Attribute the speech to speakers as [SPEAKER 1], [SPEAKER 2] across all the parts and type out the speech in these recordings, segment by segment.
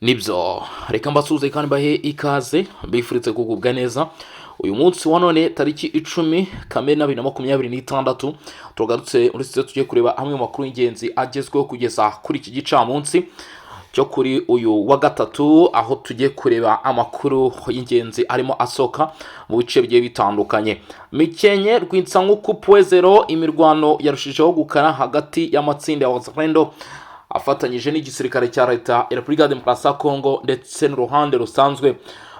[SPEAKER 1] nibyo reka mbasuhuze kandi mbahe ikaze bifuritse kugubwa neza. Uyu munsi wa none tariki 10 Kamena 2026 tugarutse muri studio tugiye kureba hamwe mu makuru y'ingenzi agezweho kugeza kuri iki gicamunsi cyo kuri uyu wa gatatu, aho tugiye kureba amakuru y'ingenzi arimo asoka mu bice bigiye bitandukanye. Mikenye Rwitsankuku Puezero, imirwano yarushijeho gukara hagati y'amatsinda ya Wazalendo afatanyije n'igisirikare cya leta ya Repubulika ya Demokarasi ya Kongo ndetse n'uruhande rusanzwe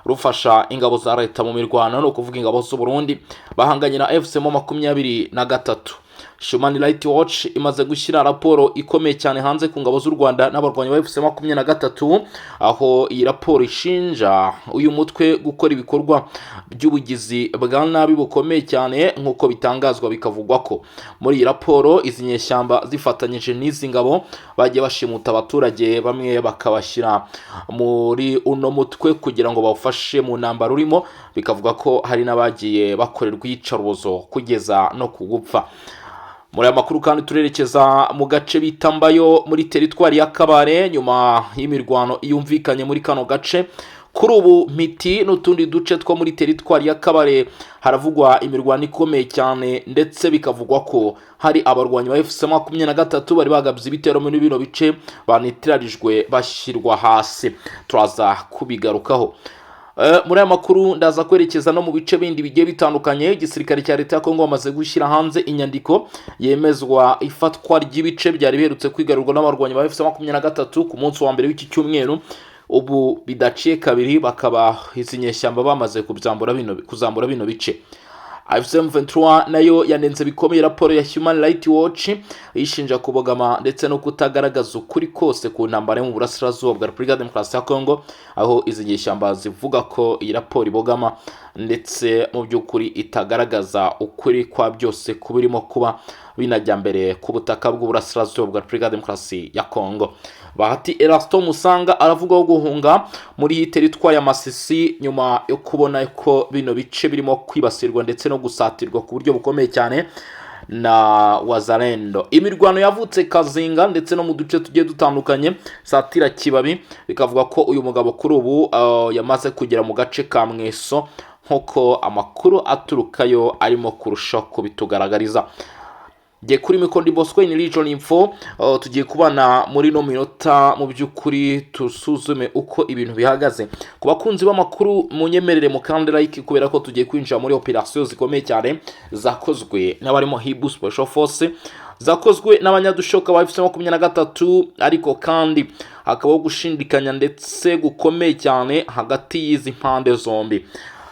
[SPEAKER 1] rufasha ingabo za leta mu mirwano, no kuvuga ingabo z'u Burundi bahanganye na FCM 23. Human Rights Watch imaze gushyira raporo ikomeye cyane hanze ku ngabo z'u Rwanda n'abarwanyi ba FCM 23, aho iyi raporo ishinja uyu mutwe gukora ibikorwa by'ubugizi bwa nabi bukomeye cyane, nk'uko bitangazwa bikavugwa ko muri iyi raporo izi nyeshyamba zifatanyije n'izi ngabo bagiye bashimuta abaturage bamwe bakabashyira muri uno mutwe kugira ngo bawufashe mu ntambara urimo, bikavuga ko hari n'abagiye bakorerwa iyicarubozo kugeza no kugupfa. Muri aya makuru kandi turerekeza mu gace bita Mbayo muri teritwari ya Kabare, nyuma y'imirwano yumvikanye muri kano gace. Kuri ubu Miti n'utundi duce two muri teritwari ya Kabare haravugwa imirwano ikomeye cyane, ndetse bikavugwa ko hari abarwanyi ba FCM 23 bari bagabye ibitero muri bino bice banitirarijwe bashyirwa hasi. Turaza kubigarukaho. Muri aya makuru ndaza kwerekeza no mu bice bindi bigiye bitandukanye. Igisirikare cya leta ya Kongo bamaze gushyira hanze inyandiko yemezwa ifatwa ry'ibice byari biherutse kwigarurwa n'abarwanyi ba FCM 23 ku munsi wa mbere w'iki cyumweru. Ubu bidaciye kabiri bakaba izi nyeshyamba bamaze kuzambura bino bice. FCM 23 nayo yanenze bikomeye raporo ya Human Rights Watch ishinja kubogama ndetse no kutagaragaza ukuri kose ku ntambara mu burasirazuba bwa Repubulika ya Demokarasi ya Kongo, aho izi nyeshyamba zivuga ko iyi raporo ibogama ndetse mu by'ukuri itagaragaza ukuri kwa byose kubirimo kuba binajya mbere ku butaka bw'uburasirazuba bwa Repubulika ya Demokarasi ya Kongo. Bahati Erasto Musanga aravugaho guhunga muri teritwari ya Masisi nyuma yo kubona ko bino bice birimo kwibasirwa ndetse no gusatirwa ku buryo bukomeye cyane na Wazalendo. Imirwano yavutse Kazinga ndetse no mu duce tugiye dutandukanye satira Kibabi, bikavuga ko uyu mugabo kuri ubu yamaze kugera mu gace ka Mweso, nk'uko amakuru aturukayo arimo kurusha kubitugaragariza. Giye kuri Mikondi Bosco in Region Info, tugiye kubana muri no minota mu by'ukuri tusuzume uko ibintu bihagaze. Ku bakunzi b'amakuru munyemerere mu kandi like, kubera ko tugiye kwinjira muri operation zikomeye cyane zakozwe n'abarimo Hibu Special Force, zakozwe n'abanyadushoka ba FCM 23, ariko kandi hakabaho gushindikanya ndetse gukomeye cyane hagati y'izi mpande zombi.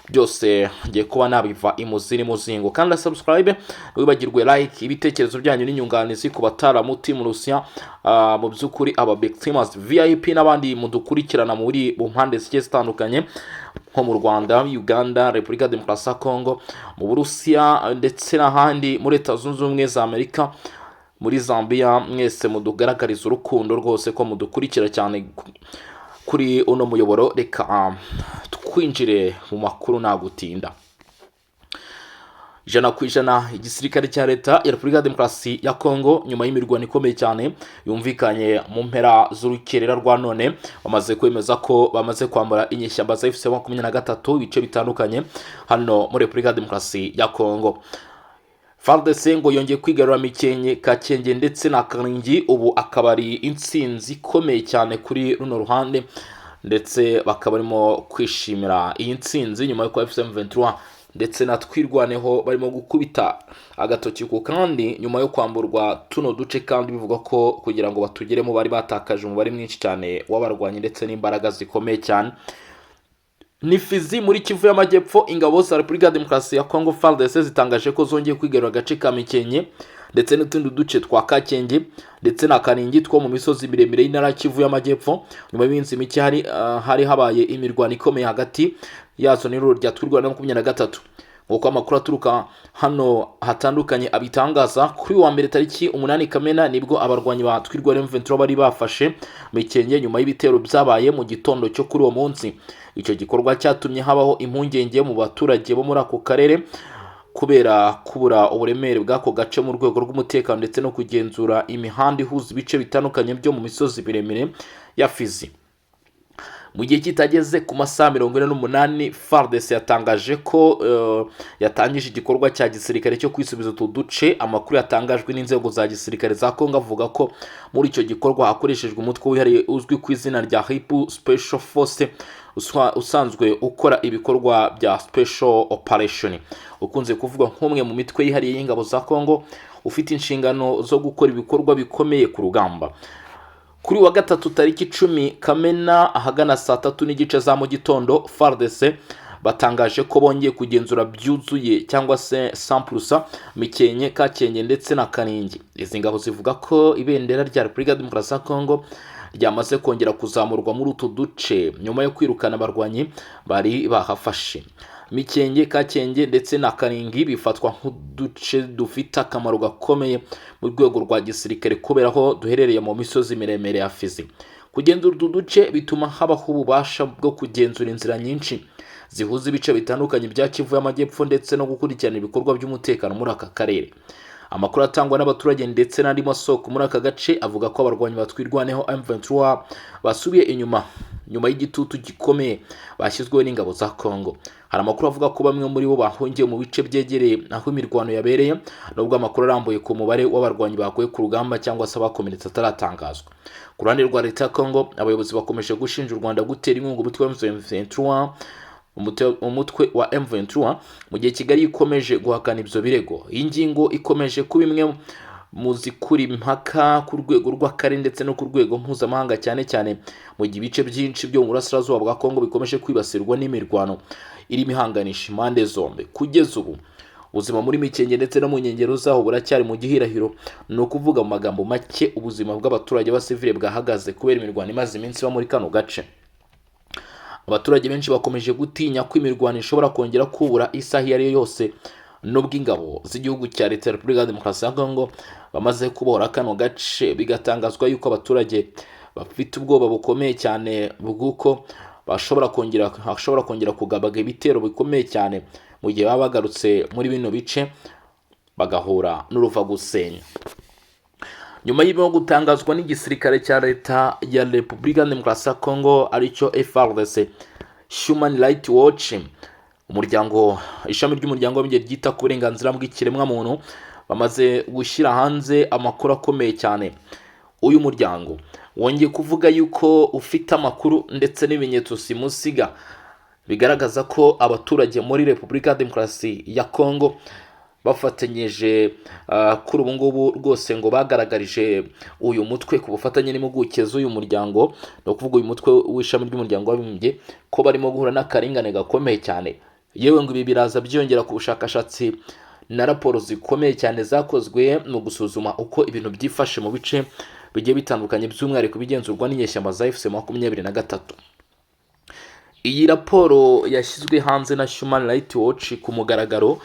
[SPEAKER 1] Byose ngiye kuba nabiva imuzini muzingo, kandi subscribe wibagirwe like, ibitekerezo byanyu n'inyunganizi ku bataramuti mu Russia, mu by'ukuri aba victims VIP n'abandi mudukurikirana muri mu mpande zigiye zitandukanye nko mu Rwanda, Uganda, Repubulika ya Demokarasi ya Kongo, mu Burusiya ndetse n'ahandi muri Leta Zunze Ubumwe za Amerika, muri Zambia. Mwese mudugaragariza urukundo rwose ko mudukurikira cyane kuri uno muyoboro. Reka twinjire mu makuru nagutinda. 100% igisirikare cya leta ya Repubulika ya Demokarasi ya Kongo nyuma y'imirwano ikomeye cyane yumvikanye mu mpera z'urukerera rwa none, bamaze kwemeza ko bamaze kwambara inyeshyamba za FCM 23 ibice bitandukanye hano muri Repubulika ya Demokarasi ya Kongo. FARDC ngo yongeye kwigarura Mikenye, Kakenge ndetse na Karingi, ubu akabari intsinzi ikomeye cyane kuri runo ruhande, ndetse bakaba barimo kwishimira iyi ntsinzi nyuma y'uko FCM 23 ndetse na Twirwaneho barimo gukubita agatoki ku kandi nyuma yo kwamburwa tuno duce, kandi bivuga ko kugira ngo batugeremo bari batakaje umubare mwinshi cyane w'abarwanyi ndetse n'imbaraga zikomeye cyane. Ni Fizi muri Kivu y'Amajyepfo, ingabo za Repubulika ya Demokarasi ya Kongo FARDC zitangaje ko zongeye kwigarura agace ka Mikenye ndetse n'utundi duce twa Kakenge ndetse na Karingi two mu misozi miremire y'intara Kivu y'Amajyepfo, nyuma y'iminsi mike hari habaye imirwano ikomeye hagati yazo n'iruro rya Twirwaneho 23. Nk'uko amakuru aturuka hano hatandukanye abitangaza, kuri wa mbere tariki 8 Kamena nibwo abarwanyi ba Twirwaneho 23 bari bafashe Mikenye nyuma y'ibitero byabaye mu gitondo cyo kuri uwo munsi. Icyo gikorwa cyatumye habaho impungenge mu baturage bo muri ako karere kubera kubura uburemere bw'ako gace mu rwego rw'umutekano ndetse no kugenzura imihanda ihuza ibice bitandukanye byo mu misozi miremire ya Fizi. mu gihe kitageze ku masaha 48 FARDC yatangaje ko yatangije igikorwa cya gisirikare cyo kwisubiza utu duce. Amakuru yatangajwe n'inzego za gisirikare za Kongo avuga ko muri icyo gikorwa hakoreshejwe umutwe wihariye uzwi ku izina rya Hipu Special Force usanzwe ukora ibikorwa bya special operation, ukunze kuvuga nk'umwe mu mitwe yihariye y'ingabo za Kongo ufite inshingano zo gukora ibikorwa bikomeye ku rugamba. Kuri wa gatatu tariki 10 Kamena ahagana saa 3 n'igice za mu gitondo, FARDC batangaje ko bongeye kugenzura byuzuye cyangwa se 100% Mikenke, Kakenke ndetse na Karingi. Izi ngabo zivuga ko ibendera rya Repubulika Demokarasi ya Kongo ryamaze kongera kuzamurwa muri utu duce nyuma yo kwirukana abarwanyi bari bahafashe. Mikenke, Kakenke ndetse na Karingi bifatwa nk'uduce dufite akamaro gakomeye mu rwego rwa gisirikare kubera aho duherereye mu misozi miremire ya Fizi. Kugenzura utu duce bituma habaho ububasha bwo kugenzura inzira nyinshi zihuza ibice bitandukanye bya Kivu y'Amajyepfo ndetse no gukurikirana ibikorwa by'umutekano muri aka karere. Amakuru atangwa n'abaturage ndetse n'andi masoko muri aka gace avuga ko abarwanyi batwirwaneho M23 basubiye inyuma nyuma y'igitutu gikomeye bashyizweho n'ingabo za Kongo. Hari amakuru avuga ko bamwe muri bo bahungiye mu bice byegereye aho imirwano yabereye, nubwo amakuru arambuye ku mubare w'abarwanyi baguye ku rugamba cyangwa se abakomeretse ataratangazwa. Ku ruhande rwa leta ya Kongo, abayobozi bakomeje gushinja u Rwanda gutera inkunga umutwe wa M23 umutwe wa M23 mu gihe Kigali ikomeje guhakana ibyo birego. Iyi ngingo ikomeje kuba imwe mu zikuri impaka ku rwego rw'akarere ndetse no ku rwego mpuzamahanga, cyane cyane mu gihe ibice byinshi byo mu burasirazuba bwa Kongo bikomeje kwibasirwa n'imirwano irimo ihanganisha impande zombi. Kugeza ubu ubuzima muri Mikenke ndetse no mu nkengero zaho buracyari mu gihirahiro. Ni ukuvuga mu magambo make ubuzima bw'abaturage b'abasivile bwahagaze kubera imirwano imaze iminsi iba muri kano gace. Abaturage benshi bakomeje gutinya ko imirwano ishobora kongera kubura isaha iyo ari yo yose, nubwo ingabo z'igihugu cya Leta ya Repubulika Demokarasi ya Kongo bamaze kubohora kano gace. Bigatangazwa yuko abaturage bafite ubwoba bukomeye cyane bw'uko hashobora kongera kugabaga ibitero bikomeye cyane mu gihe baba bagarutse muri bino bice bagahura n'uruva gusenya. Nyuma y'ibyo gutangazwa n'igisirikare cya Leta ya Repubulika Demokarasi ya Kongo aricyo FARDC, Human Rights Watch, ishami ry'umuryango w'abibumbye ryita ku burenganzira bw'ikiremwamuntu, bamaze gushyira hanze amakuru akomeye cyane. Uyu muryango wongeye kuvuga yuko ufite amakuru ndetse n'ibimenyetso simusiga bigaragaza ko abaturage muri Repubulika Demokarasi ya Kongo bafatanyije kuri ubu ngubu rwose ngo bagaragarije uyu mutwe ku bufatanye n'impuguke z'uyu muryango, no kuvuga uyu mutwe w'ishami ry'umuryango w'abibumbye, ko barimo guhura n'akarengane gakomeye cyane. Yewe ngo ibi biraza byongera ku bushakashatsi na raporo zikomeye cyane zakozwe mu gusuzuma uko ibintu byifashe mu bice bigiye bitandukanye, by'umwihariko bigenzurwa n'inyeshyamba za FC23. Iyi raporo yashyizwe hanze na Human Rights Watch ku mugaragaro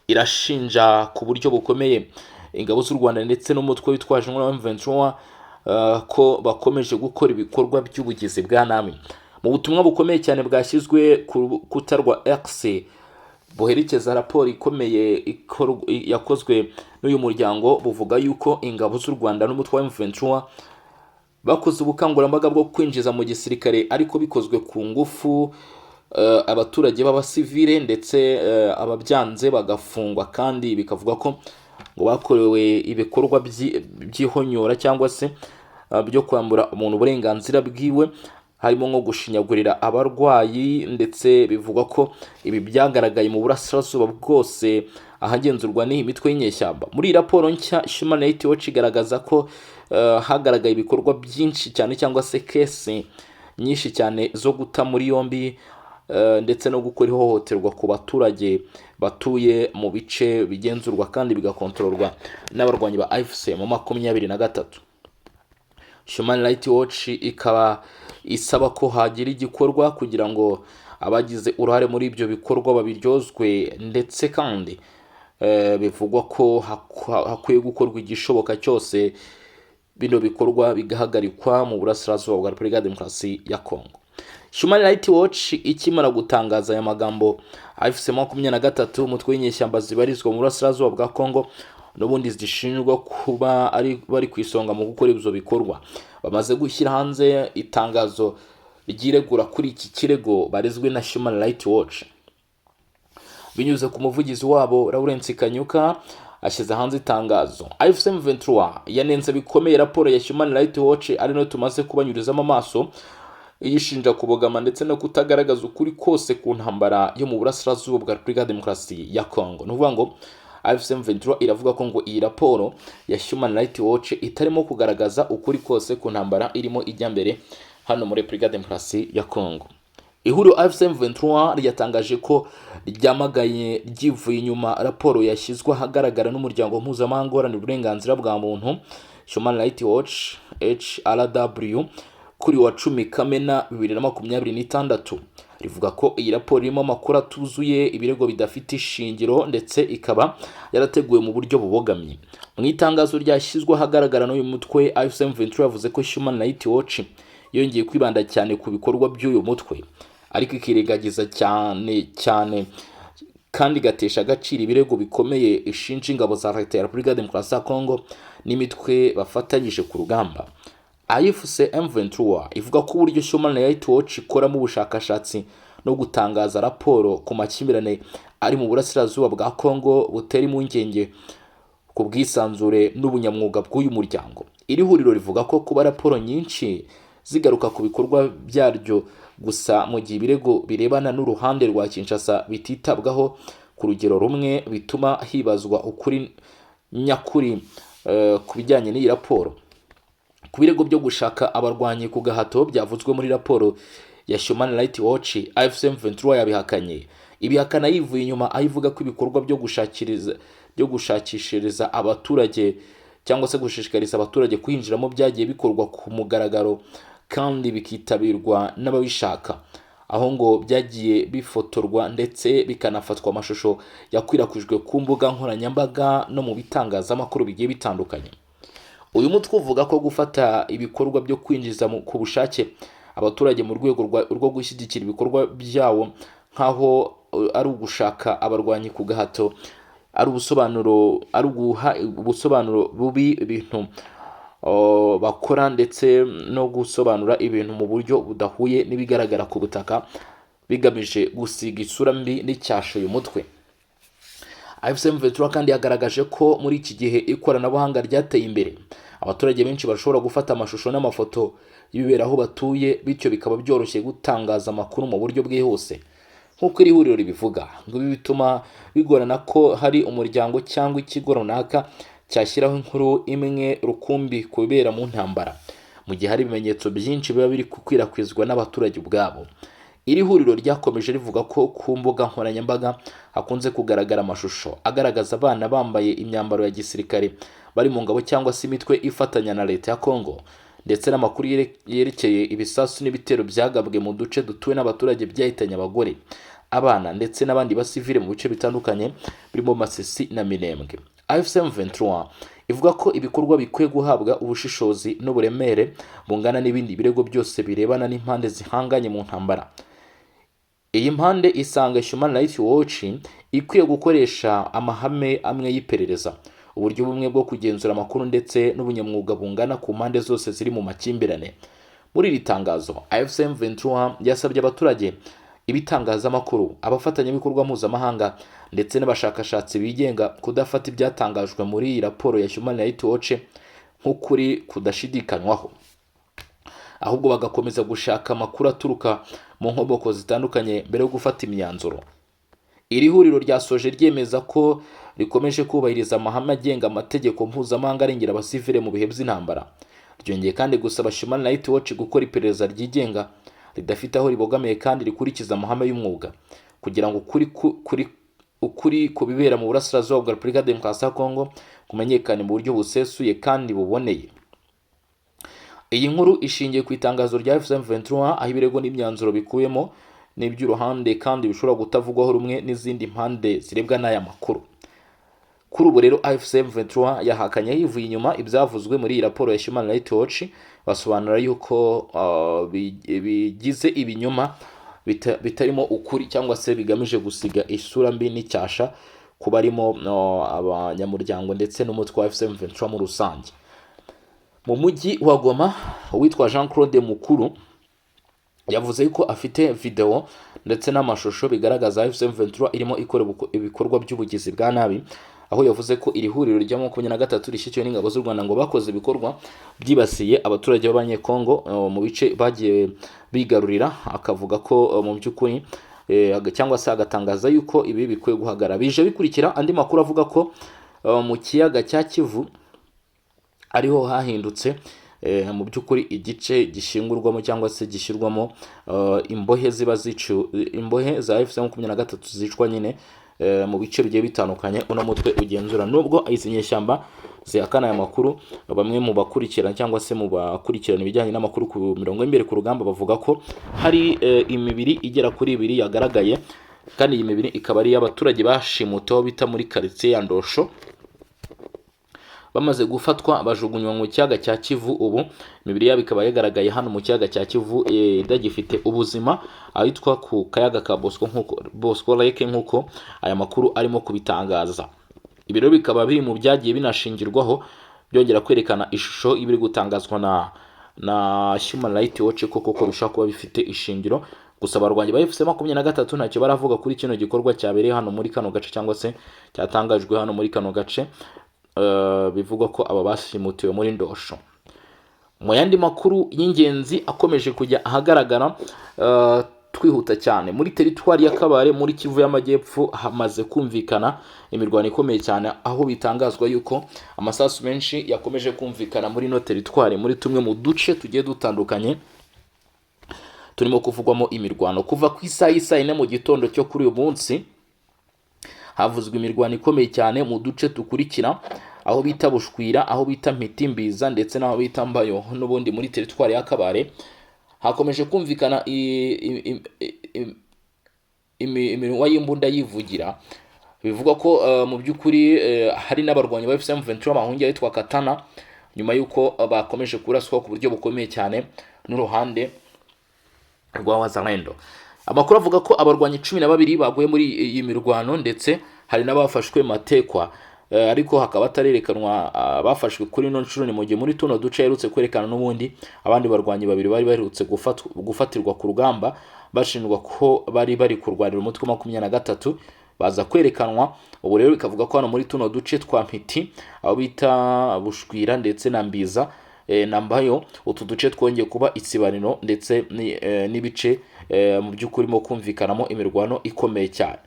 [SPEAKER 1] irashinja ku buryo bukomeye ingabo z'u Rwanda ndetse n'umutwe witwaje M23 ko bakomeje gukora ibikorwa by'ubugizi bwa nabi. Mu butumwa bukomeye cyane bwashyizwe ku rukuta rwa X buherekeza raporo ikomeye yakozwe n'uyu muryango, buvuga yuko ingabo z'u Rwanda n'umutwe wa M23 bakoze ubukangurambaga bwo kwinjiza mu gisirikare ariko bikozwe ku ngufu abaturage b'abasivile ndetse ababyanze bagafungwa, kandi bikavuga ko ngo bakorewe ibikorwa by'ihonyora cyangwa se byo kwambura umuntu uburenganzira bwiwe, harimo nko gushinyagurira abarwayi, ndetse bivugwa ko ibi byagaragaye mu burasirazuba bwose ahagenzurwa n'iyi mitwe y'inyeshyamba. Muri raporo nshya Human Rights Watch igaragaza ko hagaragaye ibikorwa byinshi cyane cyangwa se kese nyinshi cyane zo guta muri yombi ndetse no gukora ihohoterwa ku baturage batuye mu bice bigenzurwa kandi bigakontororwa n'abarwanyi ba AFC mu 23. Human Rights Watch ikaba isaba ko hagira igikorwa kugira ngo abagize uruhare muri ibyo bikorwa babiryozwe, ndetse kandi bivugwa ko hakwiye gukorwa igishoboka cyose bino bikorwa bigahagarikwa mu burasirazuba bwa Repubulika Demokarasi ya Kongo. Human Rights Watch ikimara gutangaza aya magambo, FC23 umutwe w'inyeshyamba zibarizwa mu burasirazuba bwa Kongo n'ubundi zishinjwa kuba bari ku isonga mu gukora ibyo bikorwa, bamaze gushyira hanze itangazo ryiregura kuri iki kirego barezwe na Human Rights Watch. Binyuze ku muvugizi wabo Lawrence Kanyuka ashyize hanze itangazo. AFC M23 yanenze bikomeye raporo ya Human Rights Watch ari no tumaze kubanyurizamo amaso, yishinja kubogama ndetse no kutagaragaza ukuri kose ku ntambara yo mu burasirazuba bwa Repubulika ya Demokarasi ya Congo. Nuvuga ngo AFC M23 iravuga ko ngo iyi raporo ya Human Rights Watch itarimo kugaragaza ukuri kose ku ntambara irimo ijya mbere hano muri Repubulika ya Demokarasi ya Congo. Ihuriro AFC M23 ryatangaje ko ryamagaye ryivuye inyuma raporo yashyizwe ahagaragara n'umuryango mpuzamahanga uharanira uburenganzira bwa muntu Human Rights Watch HRW kuri wa 10 Kamena 2026. Rivuga ko iyi raporo irimo amakuru atuzuye, ibirego bidafite ishingiro ndetse ikaba yarateguwe mu buryo bubogamye. Mu itangazo ryashyizwe ahagaragara n'uyu mutwe, AFC M23 yavuze ko Human Rights Watch yongeye kwibanda cyane ku bikorwa by'uyu mutwe, ariko ikiregagiza cyane kandi gatesha agaciro ibirego bikomeye ishinja ingabo za leta ya Repubulika ya Demokarasi ya Congo n'imitwe bafatanyije ku rugamba. AFC M23 ivuga ko uburyo Human Rights Watch ikoramo ubushakashatsi no gutangaza raporo ku makimbirane ari mu burasirazuba bwa Congo butera impungenge ku bwisanzure n'ubunyamwuga bw'uyu muryango. Iri huriro rivuga ko kuba raporo nyinshi zigaruka ku bikorwa byaryo gusa mu gihe ibirego birebana n'uruhande rwa Kinshasa bititabwaho ku rugero rumwe, bituma hibazwa ukuri nyakuri ku bijyanye n'iyi raporo. Ku birego byo gushaka abarwanyi ku gahato byavuzwe muri raporo ya Human Rights Watch, AFC M23 yabihakanye. Ibihakana yivuye inyuma ayivuga ko ibikorwa byo gushakishiriza abaturage cyangwa se gushishikariza abaturage kwinjiramo byagiye bikorwa ku mugaragaro kandi bikitabirwa n'ababishaka, aho ngo byagiye bifotorwa ndetse bikanafatwa amashusho yakwirakwijwe ku mbuga nkoranyambaga no mu bitangazamakuru bigiye bitandukanye. Uyu mutwe uvuga ko gufata ibikorwa byo kwinjiza ku bushake abaturage mu rwego rwo gushyigikira ibikorwa byawo nkaho ari ugushaka abarwanyi ku gahato ari ubusobanuro bubi ibintu bakora ndetse no gusobanura ibintu mu buryo budahuye n'ibigaragara ku butaka bigamije gusiga isura mbi n'icyasho uyu mutwe. AFC M23 kandi yagaragaje ko muri iki gihe ikoranabuhanga ryateye imbere, abaturage benshi bashobora gufata amashusho n'amafoto y'ibibera aho batuye, bityo bikaba byoroshye gutangaza amakuru mu buryo bwihuse. Nk'uko iri huriro ribivuga, ngo ibi bituma bigorana ko hari umuryango cyangwa ikigo runaka cyashyiraho inkuru imwe rukumbi ku bibera mu ntambara, mu gihe hari ibimenyetso byinshi biba biri gukwirakwizwa n'abaturage ubwabo. Iri huriro ryakomeje rivuga ko ku mbuga nkoranyambaga hakunze kugaragara amashusho agaragaza abana bambaye imyambaro ya gisirikare bari mu ngabo cyangwa se imitwe ifatanya na leta ya Congo, ndetse n'amakuru yerekeye ibisasu n'ibitero byagabwe mu duce dutuwe n'abaturage byahitanye abagore, abana ndetse n'abandi basivile mu bice bitandukanye birimo Masisi na Minembwe. AFC M23 ivuga ko ibikorwa bikwiye guhabwa ubushishozi n'uburemere bungana n'ibindi birego byose birebana n'impande zihanganye mu ntambara. Iyi mpande isanga Human Rights Watch ikwiye gukoresha amahame amwe y'iperereza, uburyo bumwe bwo kugenzura amakuru ndetse n'ubunyamwuga bungana ku mpande zose ziri mu makimbirane. Muri iri tangazo, AFC M23 yasabye abaturage, ibitangazamakuru, abafatanyabikorwa mpuzamahanga ndetse n'abashakashatsi bigenga kudafata ibyatangajwe muri iyi raporo ya Human Rights Watch nk'ukuri kudashidikanywaho, ahubwo bagakomeza gushaka amakuru aturuka mu nkomoko zitandukanye mbere yo gufata imyanzuro. Iri huriro ryasoje ryemeza ko rikomeje kubahiriza amahame agenga amategeko mpuzamahanga arengera abasivile mu bihe by'intambara. Ryongeye kandi gusaba Human Rights Watch gukora iperereza ryigenga ridafite aho ribogamiye kandi rikurikiza amahame y'umwuga, kugira ngo ukuri ku bibera mu burasirazuba bwa Repubulika ya Demokarasi ya Congo kumenyekane mu buryo busesuye kandi buboneye. Iyi nkuru ishingiye ku itangazo rya AFC M23 aho ibirego n'imyanzuro bikuyemo n'iby'uruhande kandi bishobora gutavugwaho rumwe n'izindi mpande zirebwa n'aya makuru. Kuri ubu rero AFC M23 yahakanye yivuye inyuma ibyavuzwe muri iyi raporo ya Human Rights Watch, basobanura yuko bigize ibinyoma bitarimo ukuri cyangwa se bigamije gusiga isura mbi n'icyasha ku barimo abanyamuryango ndetse n'umutwe wa AFC M23 mu rusange. Mu mujyi wa Goma, uwitwa Jean Claude Mukuru yavuze yuko afite video ndetse n'amashusho bigaragaza M23 irimo ikora ibikorwa by'ubugizi bwa nabi, aho yavuze ko iri huriro rya 23 rishyikiwe n'ingabo z'u Rwanda ngo bakoze ibikorwa byibasiye abaturage b'Abanyekongo mu bice bagiye bigarurira. Akavuga ko mu by'ukuri cyangwa se agatangaza yuko ibi bikwiye guhagarara. Bije bikurikira andi makuru avuga ko mu kiyaga cya Kivu ariho hahindutse mu by'ukuri igice gishingurwamo cyangwa se gishyirwamo imbohe imbohe za M23 zicwa nyine mu bice bigiye bitandukanye. Uno mutwe ugenzura, nubwo izi nyeshyamba zihakana aya makuru, bamwe mu bakurikirana cyangwa se mu bakurikirana ibijyanye n'amakuru ku mirongo y'imbere ku rugamba bavuga ko hari imibiri igera kuri 2 yagaragaye, kandi iyi mibiri ikaba ari y'abaturage bashimutaho bita muri quartier ya Ndosho, bamaze gufatwa bajugunywa mu kiyaga cya Kivu. Ubu imibiri yabo ikaba yagaragaye hano mu kiyaga cya Kivu idagifite ubuzima, ahitwa ku kayaga ka Bosco Lake nk'uko aya makuru arimo kubitangaza. Ibi rero bikaba biri mu byagiye binashingirwaho byongera kwerekana ishusho ibiri gutangazwa na Human Rights Watch koko bishaka kuba bifite ishingiro. Gusa abarwanyi ba M23 ntacyo baravuga kuri kino gikorwa cyabereye hano muri kano gace cyangwa se cyatangajwe hano muri kano gace. Bivugwa ko aba bashimutiwe muri Ndosho. Mu yandi makuru y'ingenzi akomeje kujya ahagaragara, twihuta cyane, muri teritwari ya Kabare muri Kivu y'Amajyepfo hamaze kumvikana imirwano ikomeye cyane, aho bitangazwa yuko amasasu menshi yakomeje kumvikana muri no teritwari, muri tumwe mu duce tugiye dutandukanye turimo kuvugwamo imirwano. Kuva ku isaha 4 mu gitondo cyo kuri uyu munsi havuzwe imirwano ikomeye cyane mu duce tukurikira, aho bita Bushwira, aho bita Mpitimbiza ndetse n'aho bita Mbayo n'ubundi muri teritwari ya Kabare. Hakomeje kumvikana iminwa y'imbunda yivugira. Bivugwa ko mu by'ukuri hari n'abarwanyi ba M23 bahungiye yitwa Katana, nyuma yuko bakomeje kuraswa ku buryo bukomeye cyane n'uruhande rwa Wazalendo. Amakuru avuga ko abarwanyi 12 baguye muri iyi mirwano, ndetse hari n'abafashwe matekwa, ariko hakaba atarerekanwa bafashwe kuri no nshuro. Ni mu gihe muri tuno duce yerutse kwerekana n'ubundi abandi barwanyi 2 bari baherutse gufatirwa ku rugamba bashinjwa ko bari kurwanira umutwe 23 baza kwerekanwa. Ubu rero bikavuga ko hano muri tuno duce twa Mpiti, aho bita Bushwira ndetse na Mbiza na Mbayo, utu duce twongeye kuba itsibaniro ndetse n'ibice mu by'ukuri mo kumvikanamo imirwano ikomeye cyane.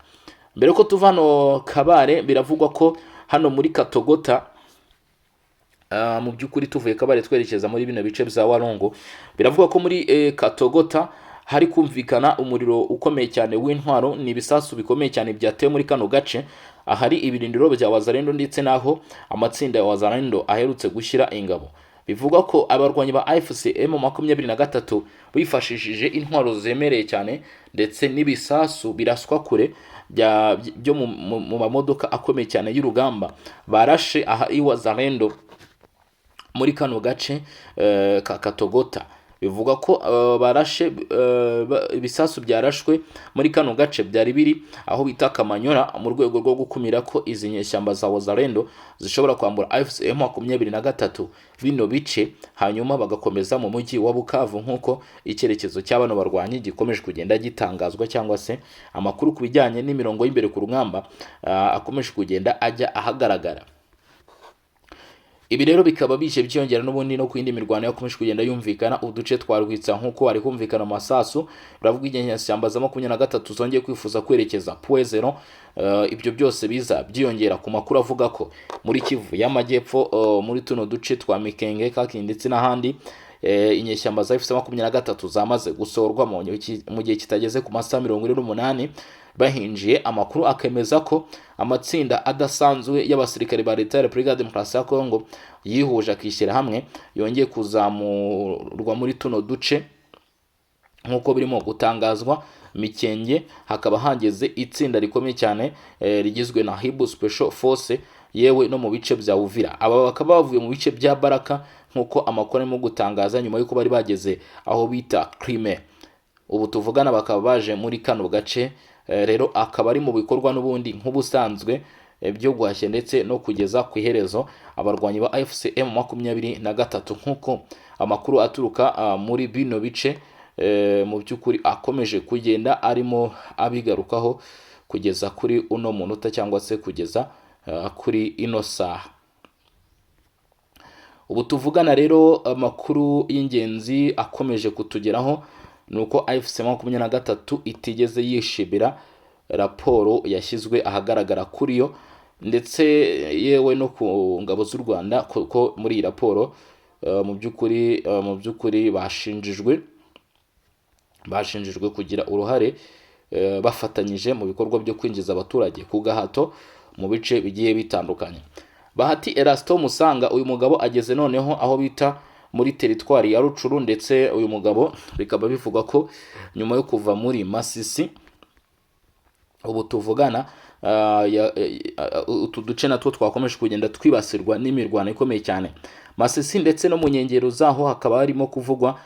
[SPEAKER 1] Mbere ko tuva hano Kabare, biravugwa ko hano muri Katogota, mu by'ukuri tuvuye Kabare twerekeza muri bino bice bya Warongo, biravugwa ko muri Katogota hari kumvikana umuriro ukomeye cyane w'intwaro, ni ibisasu bikomeye cyane byatewe muri kano gace, ahari ibirindiro bya Wazalendo ndetse naho amatsinda ya Wazalendo aherutse gushyira ingabo. Bivuga ko abarwanyi ba AFC M23 bifashishije intwaro zemereye cyane ndetse n'ibisasu biraswa kure byo mu mamodoka akomeye cyane y'urugamba, barashe aha Wazalendo muri kano gace ka Katogota. Bivuga ko barashe ibisasu byarashwe muri kano gace byari biri aho bita Kamanyora, mu rwego rwo gukumira ko izi nyeshyamba za Wazalendo zishobora kwambura AFC M23 bino bice, hanyuma bagakomeza mu mujyi wa Bukavu, nk'uko icyerekezo cy'abano barwanyi gikomeje kugenda gitangazwa, cyangwa se amakuru ku bijyanye n'imirongo y'imbere ku rugamba akomeje kugenda ajya ahagaragara. Ibi rero bikaba bije byongera n'ubundi no kwindi mirwano yakomeje kugenda yumvikana uduce twarwitsa, nk'uko ari kumvikana amasasu. Biravuga inyeshyamba za 23 zongeye kwifuza kwerekeza Puezero. Ibyo byose biza byiyongera ku makuru avuga ko muri Kivu y'Amajyepfo, muri tuno duce twa Mikenge, Kaki ndetse n'ahandi, inyeshyamba za M23 zamaze gusorwa mu gihe kitageze ku masaha 48 bahinjiye. Amakuru akemeza ko amatsinda adasanzwe y'abasirikare ba leta ya Repubulika ya Demokarasi ya Kongo yihuje akishyira hamwe, yongeye kuzamurwa muri tuno duce nk'uko birimo gutangazwa. Mikenge hakaba hangeze itsinda rikomeye cyane rigizwe na Hibu Special Force, yewe no mu bice bya Uvira. Aba bakaba bavuye mu bice bya Baraka nk'uko amakuru arimo gutangaza, nyuma y'uko bari bageze aho bita Crime. Ubu tuvugana bakaba baje muri kano gace. Rero akaba ari mu bikorwa n'ubundi nk'ubusanzwe byo guhashya ndetse no kugeza ku iherezo abarwanyi ba AFC M23, nk'uko amakuru aturuka muri bino bice mu by'ukuri akomeje kugenda arimo abigarukaho kugeza kuri uno munota cyangwa se kugeza kuri ino saha. Ubu tuvugana rero amakuru y'ingenzi akomeje kutugeraho ni uko AFC M23 itigeze yishimira raporo yashyizwe ahagaragara kuri yo, ndetse yewe no ku ngabo z'u Rwanda ko muri iyi raporo mu by'ukuri bashinjijwe kugira uruhare bafatanyije mu bikorwa byo kwinjiza abaturage ku gahato mu bice bigiye bitandukanye. Bahati Erasto Musanga, uyu mugabo ageze noneho aho bita muri teritwari ya Rucuru, ndetse uyu mugabo bikaba bivuga ko nyuma yo kuva muri Masisi, ubu tuvugana utu duce natwo twakomeje kugenda twibasirwa n'imirwano ikomeye cyane. Masisi ndetse no mu nkengero zaho hakaba harimo kuvugwa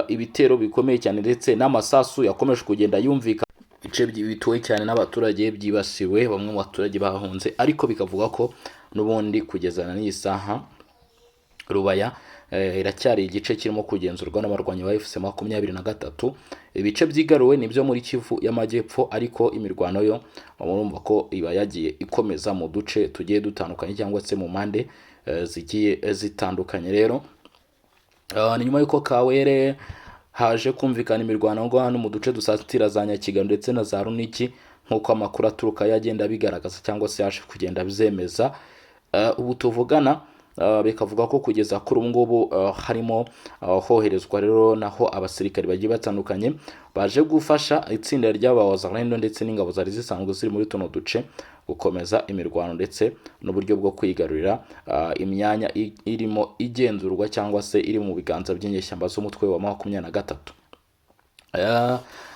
[SPEAKER 1] ibitero bikomeye cyane, ndetse n'amasasu yakomeje kugenda yumvika bice bituwe cyane n'abaturage byibasiwe, bamwe mu baturage bahunze, ariko bikavuga ko n'ubundi kugezana n'iyi saha Rubaya iracyari igice kirimo kugenzurwa n'abarwanyi ba AFC M23. Ibice byigaruwe nibyo muri Kivu y'Amajyepfo, ariko imirwano yo murumva ko iba yagiye ikomeza mu duce tugiye dutandukanye cyangwa se mu mande zigiye zitandukanye. Rero ni nyuma y'uko Kawere haje kumvikana imirwano ngo hano mu duce dusatira za Nyakigano ndetse na za Runigi, nk'uko amakuru aturuka yagenda bigaragaza cyangwa se yaje kugenda bizemeza. Ubu tuvugana bikavuga ko kugeza kuri ubu ngubu harimo hoherezwa rero naho abasirikari bagiye batandukanye baje gufasha itsinda ry'abawazalendo ndetse n'ingabo zari zisanzwe ziri muri tuno duce gukomeza imirwano ndetse n'uburyo bwo kwigarurira imyanya irimo igenzurwa cyangwa se iri mu biganza by'inyeshyamba z'umutwe wa 23.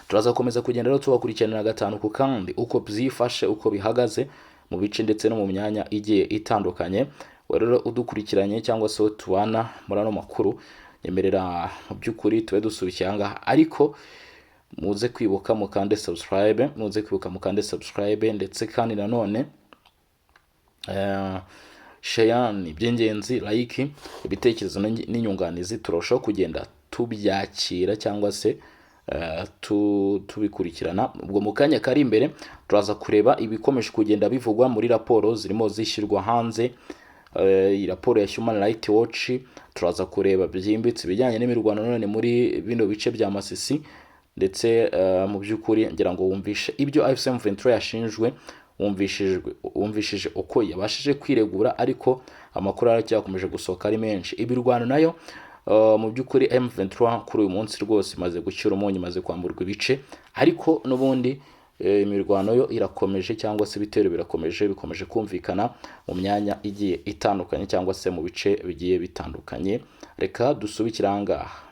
[SPEAKER 1] Turaza gukomeza kugenda rero tubakurikiranira gatanu ku kandi uko byifashe, uko bihagaze mu bice ndetse no mu myanya igiye itandukanye. Rero udukurikiranye cyangwa se tubana muri ano makuru, nyemerera mu by'ukuri tube dusubikira ngaha, ariko muze kwibuka mukande subscribe, ndetse kandi nanone share ni by'ingenzi, like, ibitekerezo n'inyunganizi turushaho kugenda tubyakira cyangwa se tubikurikirana. Ubwo mu kanya kari imbere turaza kureba ibikomeje kugenda bivugwa muri raporo zirimo zishyirwa hanze. Iyi raporo ya Human Rights Watch, turaza kureba byimbitse bijyanye n'imirwano none muri bino bice bya Masisi, ndetse mu by'ukuri ngira ngo wumvishe ibyo AFC M23 yashinjwe, wumvishije uko yabashije kwiregura, ariko amakuru aracyakomeje gusohoka ari menshi. Ibirwano nayo mu by'ukuri M23 kuri uyu munsi rwose imaze gushyira umunyu, imaze kwamburwa ibice, ariko n'ubundi imirwano yo irakomeje cyangwa se ibitero bikomeje kumvikana mu myanya igiye itandukanye cyangwa se mu bice bigiye bitandukanye. Reka dusubikira ngaha.